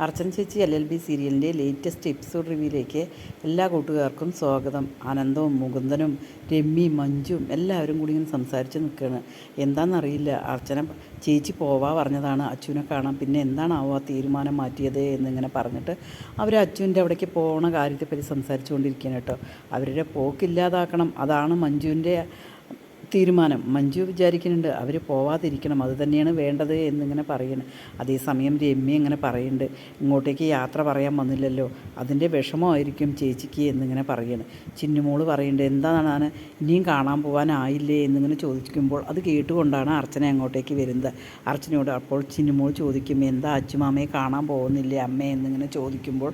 അർച്ചന ചേച്ചി LLB സീരിയലിൻ്റെ latest episode റിവ്യൂയിലേക്ക് എല്ലാ കൂട്ടുകാർക്കും സ്വാഗതം. ആനന്ദവും മുകുന്ദനും രമ്യയും മഞ്ജുവും എല്ലാവരും കൂടി ഇങ്ങനെ സംസാരിച്ച് നിൽക്കുകയാണ്. എന്താണെന്നറിയില്ല, അർച്ചന ചേച്ചി പോവാ പറഞ്ഞതാണ് അച്ചുവിനെ കാണാം, പിന്നെ എന്താണാവോ ആ തീരുമാനം മാറ്റിയത് എന്നിങ്ങനെ പറഞ്ഞിട്ട് അവർ അച്ചുവിൻ്റെ അവിടേക്ക് പോകണ കാര്യത്തെപ്പറ്റി സംസാരിച്ചുകൊണ്ടിരിക്കുകയാണ് കേട്ടോ. അവരുടെ പോക്കില്ലാതാക്കണം, അതാണ് മഞ്ജുവിൻ്റെ തീരുമാനം. മഞ്ജു വിചാരിക്കുന്നുണ്ട് അവർ പോവാതിരിക്കണം, അത് തന്നെയാണ് വേണ്ടത് എന്നിങ്ങനെ പറയുന്നു. അതേസമയം രമ്യ ഇങ്ങനെ പറയുന്നുണ്ട്, ഇങ്ങോട്ടേക്ക് യാത്ര പറയാൻ വന്നില്ലല്ലോ, അതിൻ്റെ വിഷമമായിരിക്കും ചേച്ചിക്ക് എന്നിങ്ങനെ പറയുന്നു. ചിന്നുമോൾ പറയുന്നുണ്ട്, എന്താണ് ഇനിയും കാണാൻ പോകാനായില്ലേ എന്നിങ്ങനെ ചോദിക്കുമ്പോൾ അത് കേട്ടുകൊണ്ടാണ് അർച്ചന അങ്ങോട്ടേക്ക് വരുന്നത്. അർച്ചനയോട് അപ്പോൾ ചിന്നുമോൾ ചോദിക്കും, എന്താ അച്ചുമാമയെ കാണാൻ പോകുന്നില്ലേ അമ്മേ എന്നിങ്ങനെ ചോദിക്കുമ്പോൾ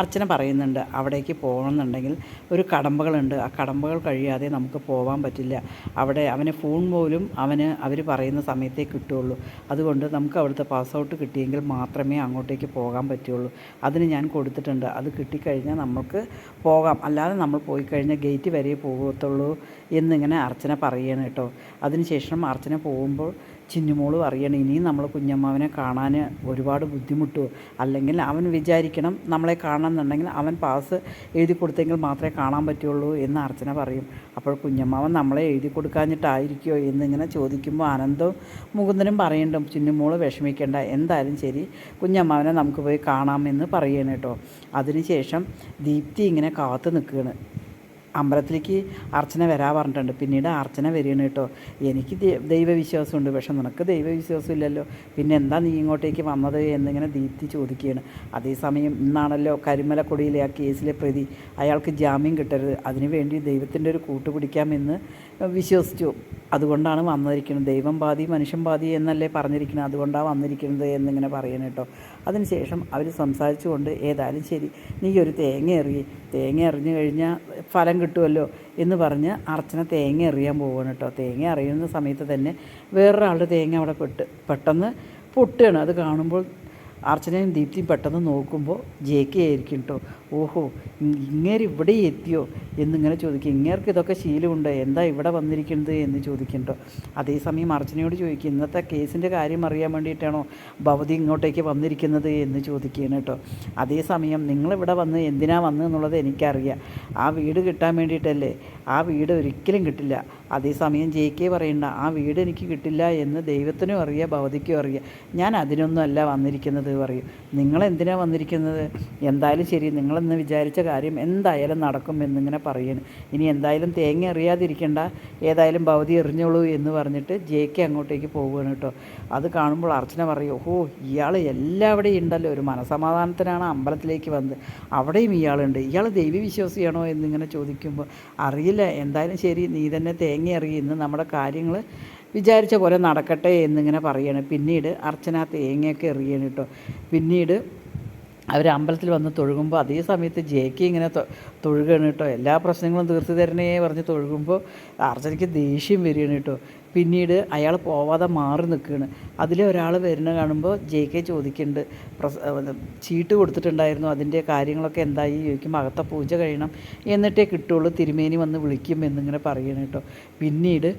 അർച്ചന പറയുന്നുണ്ട്, അവിടേക്ക് പോകണമെന്നുണ്ടെങ്കിൽ ഒരു കടമ്പകളുണ്ട്, ആ കടമ്പകൾ കഴിയാതെ നമുക്ക് പോകാൻ പറ്റില്ല. അവിടെ അവന് ഫോൺ പോലും അവർ പറയുന്ന സമയത്തേ കിട്ടുകയുള്ളൂ. അതുകൊണ്ട് നമുക്ക് അവിടുത്തെ പാസ്ഔട്ട് കിട്ടിയെങ്കിൽ മാത്രമേ അങ്ങോട്ടേക്ക് പോകാൻ പറ്റുള്ളൂ. അതിന് ഞാൻ കൊടുത്തിട്ടുണ്ട്, അത് കിട്ടിക്കഴിഞ്ഞാൽ നമുക്ക് പോകാം, അല്ലാതെ നമ്മൾ പോയി കഴിഞ്ഞാൽ ഗേറ്റ് വരെ പോകത്തുള്ളൂ എന്നിങ്ങനെ അർച്ചന പറയുകയാണ് കേട്ടോ. അതിനുശേഷം അർച്ചന പോകുമ്പോൾ ചിന്നുമോൾ പറയണം, ഇനിയും നമ്മൾ കുഞ്ഞമ്മാവനെ കാണാൻ ഒരുപാട് ബുദ്ധിമുട്ടുമോ, അല്ലെങ്കിൽ അവൻ വിചാരിക്കണം നമ്മളെ കാണണമെന്നുണ്ടെങ്കിൽ അവൻ പാസ് എഴുതി കൊടുത്തെങ്കിൽ മാത്രമേ കാണാൻ പറ്റുള്ളൂ എന്ന് അർച്ചന പറയും. അപ്പോൾ കുഞ്ഞമ്മാവൻ നമ്മളെ എഴുതി കൊടുക്കാഞ്ഞിട്ടായിരിക്കുമോ എന്നിങ്ങനെ ചോദിക്കുമ്പോൾ ആനന്ദവും മുകുന്ദനും പറയുന്നുണ്ട്, ചിന്നുമോൾ വിഷമിക്കേണ്ട, എന്തായാലും ശരി കുഞ്ഞമ്മാവനെ നമുക്ക് പോയി കാണാമെന്ന് പറയുകയാണ് കേട്ടോ. അതിനുശേഷം ദീപ്തി ഇങ്ങനെ കാത്തു നിൽക്കുകയാണ്. അമ്പലത്തിലേക്ക് അർച്ചന വരാൻ പറഞ്ഞിട്ടുണ്ട്. പിന്നീട് അർച്ചന വരികയാണ് കേട്ടോ. എനിക്ക് ദൈവവിശ്വാസമുണ്ട്, പക്ഷെ നിനക്ക് ദൈവവിശ്വാസം ഇല്ലല്ലോ, പിന്നെ എന്താ നീ ഇങ്ങോട്ടേക്ക് വന്നത് എന്നിങ്ങനെ ദീപ്തി ചോദിക്കുകയാണ്. അതേസമയം ഇന്നാണല്ലോ കരിമലക്കൊടിയിലെ ആ കേസിലെ പ്രതി, അയാൾക്ക് ജാമ്യം കിട്ടരുത്, അതിനുവേണ്ടി ദൈവത്തിൻ്റെ ഒരു കൂട്ടുപിടിക്കാമെന്ന് വിശ്വസിച്ചു, അതുകൊണ്ടാണ് വന്നിരിക്കുന്നത്. ദൈവം പാതി മനുഷ്യൻ പാതി എന്നല്ലേ പറഞ്ഞിരിക്കുന്നത്, അതുകൊണ്ടാണ് വന്നിരിക്കുന്നത് എന്നിങ്ങനെ പറയണം കേട്ടോ. അതിനുശേഷം അവർ സംസാരിച്ചുകൊണ്ട്, ഏതായാലും ശരി നീ ഒരു തേങ്ങ എറിഞ്ഞു കഴിഞ്ഞാൽ ഫലം കിട്ടുമല്ലോ എന്ന് പറഞ്ഞ് അർച്ചന തേങ്ങ എറിയാൻ പോവുകയാണ് കേട്ടോ. തേങ്ങ എറിയുന്ന സമയത്ത് തന്നെ വേറൊരാളുടെ തേങ്ങ അവിടെ പെട്ടെന്ന് പൊട്ടുകയാണ്. അത് കാണുമ്പോൾ അർച്ചനയും ദീപ്തിയും പെട്ടെന്ന് നോക്കുമ്പോൾ JK ആയിരിക്കും കേട്ടോ. ഓഹോ, ഇങ്ങേര് ഇവിടെ എത്തിയോ എന്നിങ്ങനെ ചോദിക്കും. ഇങ്ങേർക്ക് ഇതൊക്കെ ശീലമുണ്ട്, എന്താ ഇവിടെ വന്നിരിക്കുന്നത് എന്ന് ചോദിക്കും കേട്ടോ. അതേസമയം അർച്ചനയോട് ചോദിക്കും, ഇന്നത്തെ കേസിൻ്റെ കാര്യം അറിയാൻ വേണ്ടിയിട്ടാണോ ഭവതി ഇങ്ങോട്ടേക്ക് വന്നിരിക്കുന്നത് എന്ന് ചോദിക്കുകയാണ് കേട്ടോ. അതേസമയം നിങ്ങളിവിടെ വന്ന് എന്തിനാ വന്നത് എന്നുള്ളത് എനിക്കറിയാം, ആ വീട് കിട്ടാൻ വേണ്ടിയിട്ടല്ലേ, ആ വീട് ഒരിക്കലും കിട്ടില്ല. അതേസമയം JK പറയണ്ട, ആ വീട് എനിക്ക് കിട്ടില്ല എന്ന് ദൈവത്തിനും അറിയാം ഭവതിക്കും അറിയാം, ഞാൻ അതിനൊന്നും അല്ല വന്നിരിക്കുന്നത് പറയും. നിങ്ങളെന്തിനാണ് വന്നിരിക്കുന്നത്, എന്തായാലും ശരി നിങ്ങളെന്ന് വിചാരിച്ച കാര്യം എന്തായാലും നടക്കും എന്നിങ്ങനെ പറയുന്നു. ഇനി എന്തായാലും തേങ്ങ എറിയാതിരിക്കേണ്ട, ഏതായാലും ഭവതി എറിഞ്ഞോളൂ എന്ന് പറഞ്ഞിട്ട് JK അങ്ങോട്ടേക്ക് പോവുകയാണ് കേട്ടോ. അത് കാണുമ്പോൾ അർച്ചന പറയും, ഓഹോ ഇയാൾ എല്ലാവിടെയും ഉണ്ടല്ലോ, ഒരു മനസമാധാനത്തിനാണ് അമ്പലത്തിലേക്ക് വന്നത്, അവിടെയും ഇയാളുണ്ട്, ഇയാൾ ദൈവവിശ്വാസിയാണോ എന്നിങ്ങനെ ചോദിക്കുമ്പോൾ അറിയില്ല, എന്തായാലും ശരി നീ തന്നെ തേങ്ങ എറിയുന്നു, നമ്മുടെ കാര്യങ്ങൾ വിചാരിച്ച പോലെ നടക്കട്ടെ എന്നിങ്ങനെ പറയുകയാണ്. പിന്നീട് അർച്ചന തേങ്ങയൊക്കെ എറിയണം കേട്ടോ. പിന്നീട് അവർ അമ്പലത്തിൽ വന്ന് തൊഴുകുമ്പോൾ അതേ സമയത്ത് JK ഇങ്ങനെ തൊഴുകയാണ് കേട്ടോ. എല്ലാ പ്രശ്നങ്ങളും തീർത്ത് തരണേ പറഞ്ഞ് തൊഴുകുമ്പോൾ അർച്ചനയ്ക്ക് ദേഷ്യം വരികയാണ് കേട്ടോ. പിന്നീട് അയാൾ പോവാതെ മാറി നിൽക്കുകയാണ്. അതിലെ ഒരാൾ വരുന്ന കാണുമ്പോൾ JK ചോദിക്കുന്നുണ്ട്, ചീട്ട് കൊടുത്തിട്ടുണ്ടായിരുന്നു, അതിൻ്റെ കാര്യങ്ങളൊക്കെ എന്തായി ചോദിക്കുമ്പോൾ അകത്തെ പൂജ കഴിയണം എന്നിട്ടേ കിട്ടുള്ളൂ, തിരുമേനി വന്ന് വിളിക്കും എന്നിങ്ങനെ പറയണം കേട്ടോ. പിന്നീട്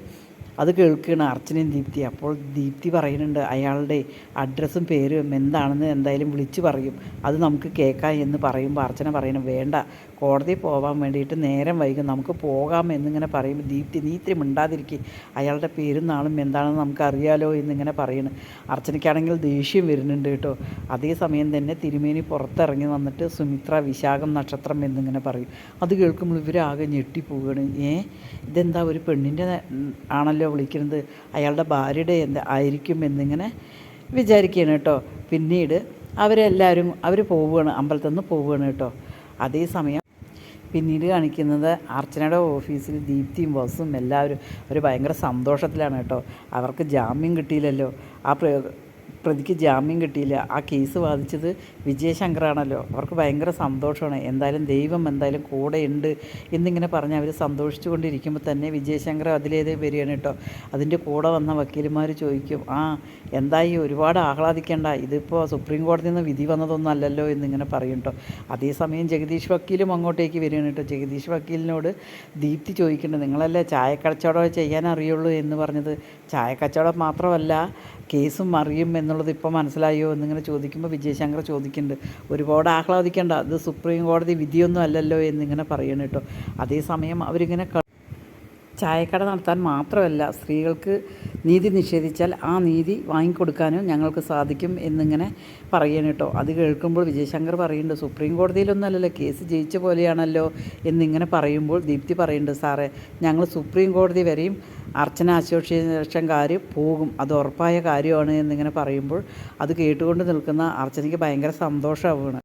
അത് കേൾക്കുകയാണ് അർച്ചനയും ദീപ്തി. അപ്പോൾ ദീപ്തി പറയുന്നുണ്ട്, അയാളുടെ അഡ്രസ്സും പേരും എന്താണെന്ന് എന്തായാലും വിളിച്ച് പറയും, അത് നമുക്ക് കേൾക്കാം എന്ന് പറയുമ്പോൾ അർച്ചന പറയണം, വേണ്ട കോടതിയിൽ പോകാൻ വേണ്ടിയിട്ട് നേരം വൈകും, നമുക്ക് പോകാം എന്നിങ്ങനെ പറയുമ്പോൾ ദീപ്തി നീ ഇത്തിരി മിണ്ടാതിരിക്കും, അയാളുടെ പേരും നാളും എന്താണെന്ന് നമുക്കറിയാലോ എന്നിങ്ങനെ പറയണം. അർച്ചനയ്ക്കാണെങ്കിൽ ദേഷ്യം വരുന്നുണ്ട് കേട്ടോ. അതേസമയം തന്നെ തിരുമേനി പുറത്തിറങ്ങി വന്നിട്ട് സുമിത്ര വിശാഖം നക്ഷത്രം എന്നിങ്ങനെ പറയും. അത് കേൾക്കുമ്പോൾ ഇവരാകെ ഞെട്ടിപ്പോവുകയാണ്. ഇതെന്താ ഒരു പെണ്ണിൻ്റെ ആണല്ലോ വിളിക്കുന്നത്, അയാളുടെ ഭാര്യയുടെ ആയിരിക്കും എന്നിങ്ങനെ വിചാരിക്കുകയാണ് കേട്ടോ. പിന്നീട് അവർ പോവുകയാണ്, അമ്പലത്തിൽ നിന്ന് പോവുകയാണ് കേട്ടോ. അതേസമയം പിന്നീട് കാണിക്കുന്നത് അർച്ചനയുടെ ഓഫീസിൽ ദീപ്തിയും ബോസും എല്ലാവരും ഒരു ഭയങ്കര സന്തോഷത്തിലാണ് കേട്ടോ. അവർക്ക് ജാമ്യം കിട്ടിയില്ലല്ലോ, ആ പ്രതിക്ക് ജാമ്യം കിട്ടിയില്ല, ആ കേസ് വാദിച്ചത് വിജയശങ്കറാണല്ലോ, അവർക്ക് ഭയങ്കര സന്തോഷമാണ്. എന്തായാലും ദൈവം എന്തായാലും കൂടെ ഉണ്ട് എന്നിങ്ങനെ പറഞ്ഞ് അവർ സന്തോഷിച്ചു കൊണ്ടിരിക്കുമ്പോൾ തന്നെ വിജയശങ്കർ അതിലേതേ വരികയാണ് കേട്ടോ. അതിൻ്റെ കൂടെ വന്ന വക്കീലുമാർ ചോദിക്കും, എന്തായി ഒരുപാട് ആഹ്ലാദിക്കേണ്ട, ഇതിപ്പോൾ സുപ്രീം കോടതിയിൽ നിന്ന് വിധി വന്നതൊന്നും അല്ലല്ലോ എന്നിങ്ങനെ പറയും കേട്ടോ. അതേസമയം ജഗദീഷ് വക്കീലും അങ്ങോട്ടേക്ക് വരികയാണ് കേട്ടോ. ജഗദീഷ് വക്കീലിനോട് ദീപ്തി ചോദിക്കേണ്ടത്, നിങ്ങളല്ലേ ചായക്കച്ചവടം ചെയ്യാൻ അറിയുള്ളൂ എന്ന് പറഞ്ഞത്, ചായക്കച്ചവടം മാത്രമല്ല കേസും മറിയും എന്നുള്ളത് ഇപ്പോൾ മനസ്സിലായോ എന്നിങ്ങനെ ചോദിക്കുമ്പോൾ വിജയശങ്കർ ചോദിക്കുന്നുണ്ട്. ഒരുപാട് ആഹ്ലാദിക്കേണ്ട, അത് സുപ്രീം കോടതി വിധിയൊന്നും അല്ലല്ലോ എന്നിങ്ങനെ പറയണം കേട്ടോ. അതേസമയം അവരിങ്ങനെ ചായക്കട നടത്താൻ മാത്രമല്ല, സ്ത്രീകൾക്ക് നീതി നിഷേധിച്ചാൽ ആ നീതി വാങ്ങിക്കൊടുക്കാനും ഞങ്ങൾക്ക് സാധിക്കും എന്നിങ്ങനെ പറയണം കേട്ടോ. അത് കേൾക്കുമ്പോൾ വിജയശങ്കർ പറയുന്നുണ്ട്, സുപ്രീം കോടതിയിലൊന്നുമല്ലല്ലോ, കേസ് ജയിച്ച പോലെയാണല്ലോ എന്നിങ്ങനെ പറയുമ്പോൾ ദീപ്തി പറയുന്നുണ്ട്, സാറേ ഞങ്ങൾ സുപ്രീം കോടതി വരെയും അർച്ചന അസോസിയേഷൻകാർ പോകും, അത് ഉറപ്പായ കാര്യമാണ് എന്നിങ്ങനെ പറയുമ്പോൾ അത് കേട്ടുകൊണ്ട് നിൽക്കുന്ന അർച്ചനയ്ക്ക് ഭയങ്കര സന്തോഷമാവുകയാണ്.